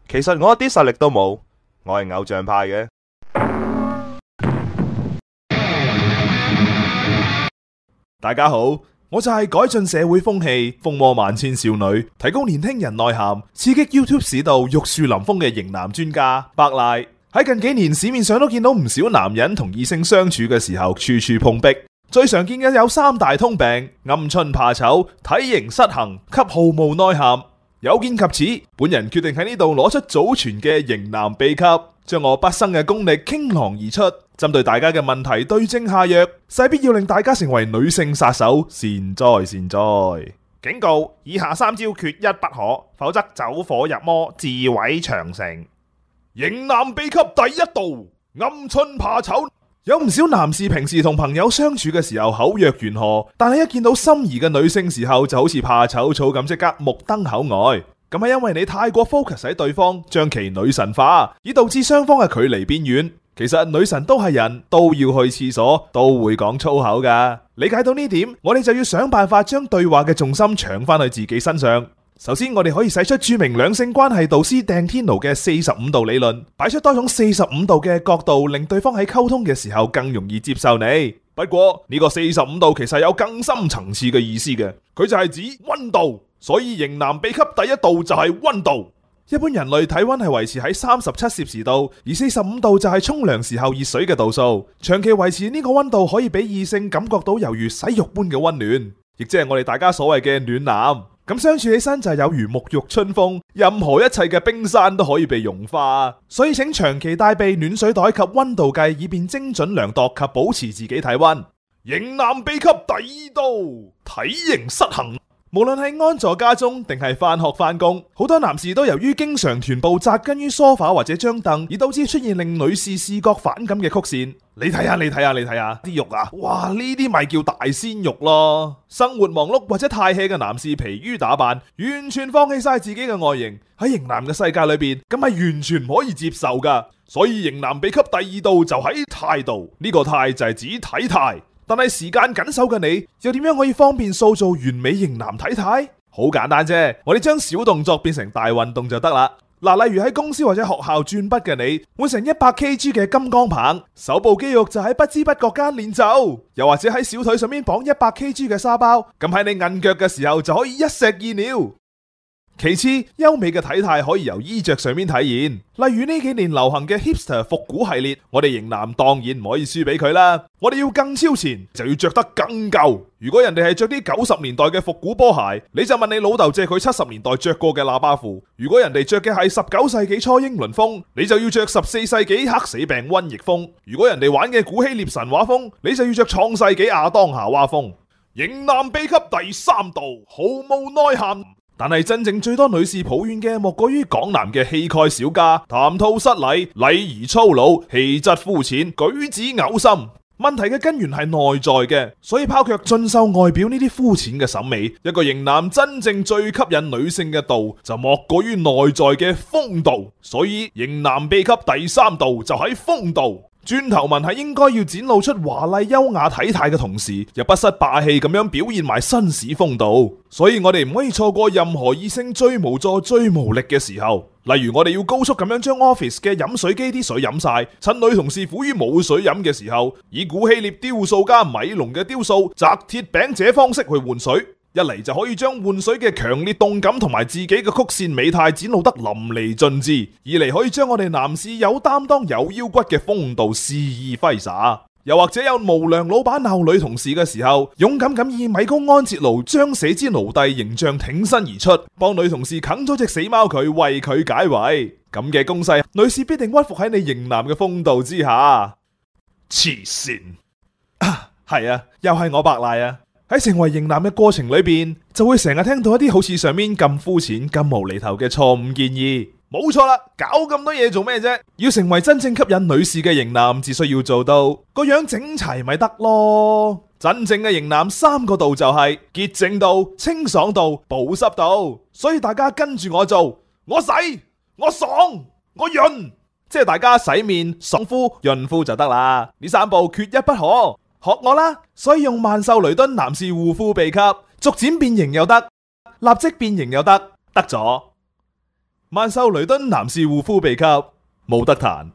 其實我一啲實力都冇，我係偶像派嘅。大家好，我就係改進社會風氣、風魔萬千少女、提高年輕人內涵、刺激 YouTube 市道、玉樹臨風嘅型男專家百賴。喺近幾年市面上都見到唔少男人同異性相處嘅時候處處碰壁，最常見嘅有三大通病：鵪鶉怕醜、體型失衡及毫無內涵。有見及此，本人決定喺呢度攞出祖傳嘅型男秘笈，將我畢生嘅功力傾囊而出，針對大家嘅問題對症下藥，勢必要令大家成為女性殺手，善哉善哉。警告：以下三招缺一不可，否則走火入魔，自毀長城。型男秘笈第一道：鵪鶉怕醜。有唔少男士平時同朋友相處嘅時候口若懸河，但係一見到心儀嘅女性時候就好似怕醜草咁，即刻目瞪口呆。咁係因為你太過 focus 喺對方，將其女神化，以導致雙方嘅距離變遠。其實女神都係人，都要去廁所，都會講粗口噶。理解到呢點，我哋就要想辦法將對話嘅重心搶翻去自己身上。首先，我哋可以使出著名兩性關係導師鄭天奴嘅45度理論，擺出多種45度嘅角度，令對方喺溝通嘅時候更容易接受你。不過呢個45度其實有更深層次嘅意思嘅，佢就係指溫度。所以型男秘笈第一度就係溫度。一般人類體溫係維持喺37攝氏度，而45度就係沖涼時候熱水嘅度數。長期維持呢個溫度可以俾異性感覺到猶如洗浴般嘅溫暖，亦即係我哋大家所謂嘅暖男。咁相處起身就有如沐浴春風，任何一切嘅冰山都可以被融化。所以請長期帶備暖水袋及溫度計，以便精準量度及保持自己體溫。型男秘笈第二度：體型失衡。無論係安坐家中定係翻學翻工，好多男士都由於經常臀部扎根於梳化或者張凳，而導致出現令女士視覺反感嘅曲線。你睇下啲肉啊！哇，呢啲咪叫大鮮肉咯！生活忙碌或者太 hea 嘅男士疲於打扮，完全放棄晒自己嘅外形，喺型男嘅世界裏邊，咁係完全唔可以接受噶。所以型男秘笈第二度就喺態度，呢個態就係指體態。但係時間緊守嘅你，又點樣可以方便塑造完美型男體態？好簡單啫，我哋將小動作變成大運動就得啦。嗱，例如喺公司或者學校轉筆嘅你，換成100kg 嘅金剛棒，手部肌肉就喺不知不覺間練就；又或者喺小腿上面綁100kg嘅沙包，咁喺你韌腳嘅時候就可以一石二鳥。其次，優美嘅體態可以由衣着上面體現，例如呢幾年流行嘅 hipster 復古系列，我哋型男當然唔可以輸俾佢啦。我哋要更超前，就要着得更舊。如果人哋係着啲90年代嘅復古波鞋，你就問你老豆借佢70年代着過嘅喇叭褲。如果人哋着嘅係19世紀初英倫風，你就要着14世紀黑死病瘟疫風。如果人哋玩嘅古希臘神話風，你就要着創世紀亞當夏娃風。型男秘笈第三度：毫無內涵。但係真正最多女士抱怨嘅，莫過於港男嘅氣概小家、談吐失禮、禮儀粗魯、氣質膚淺、舉止嘔心。問題嘅根源係內在嘅，所以拋卻進修外表呢啲膚淺嘅審美，一個型男真正最吸引女性嘅度，就莫過於內在嘅風度。所以型男秘笈第三度就喺風度。轉頭紋係應該要展露出華麗優雅體態嘅同時，又不失霸氣咁樣表現埋紳士風度。所以我哋唔可以錯過任何異性最無助、最無力嘅時候。例如我哋要高速咁樣將 office 嘅飲水機啲水飲晒，趁女同事苦於冇水飲嘅時候，以古希臘雕塑家米龍嘅雕塑擲鐵餅者方式去換水。一嚟就可以將換水嘅強烈動感同埋自己嘅曲線美態展露得淋漓盡致；二嚟可以將我哋男士有擔當有腰骨嘅風度肆意揮灑。又或者有無良老闆鬧女同事嘅時候，勇敢咁以米高安哲盧將死之奴隸形象挺身而出，幫女同事啃咗隻死貓佢，為佢解圍。咁嘅攻勢，女士必定屈服喺你型男嘅風度之下。黐線係啊，又係我白賴啊！喺成為型男嘅過程裏邊，就會成日聽到一啲好似上面咁膚淺、咁無厘頭嘅錯誤建議。冇錯啦，搞咁多嘢做咩啫？要成為真正吸引女士嘅型男，只需要做到個樣整齊咪得咯。真正嘅型男3個度就係潔淨度、清爽度、保濕度。所以大家跟住我做，我洗、我爽、我潤，即係大家洗面、爽膚、潤膚就得啦。呢3步缺一不可。學我啦，所以用萬壽雷敦男士護膚秘笈，逐漸變型又得，立即變型又得，得咗。曼秀雷敦男士護膚秘笈冇得彈。